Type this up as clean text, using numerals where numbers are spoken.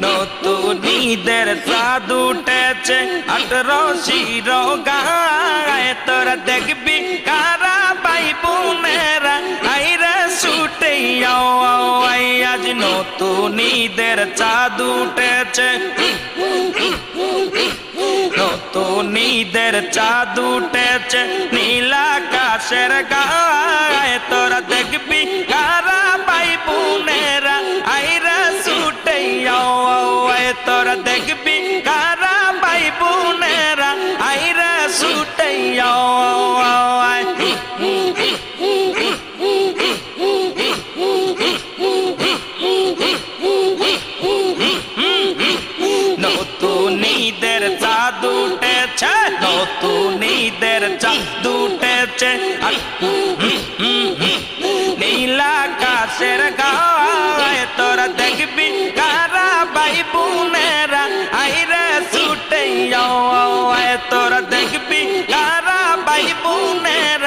নতুন ঈদের চাঁদ উঠেছে 18 গায়ে তোরা দেখবি কারা ভাই বোনেরা আইরা ছুটে আজ নতুন ঈদের চাঁদ উঠেছে নতুন ঈদের চাঁদ উঠেছে নীল আকাশের গায়ে তোরা দেখবি কারা ভাই বোনেরা আইরা ছুটে তোরা দেখবি কারা ভাই বোনেরা আইরা ছুটে নতুন ঈদের চাঁদ উঠেছে নতুন ঈদের চাঁদ উঠেছে নীল আকাশের গায়ে তোরা দেখবি কারা ভাই বোনেরা আইরা ছুটে তোরা দেখবি কারা ভাই বোনেরা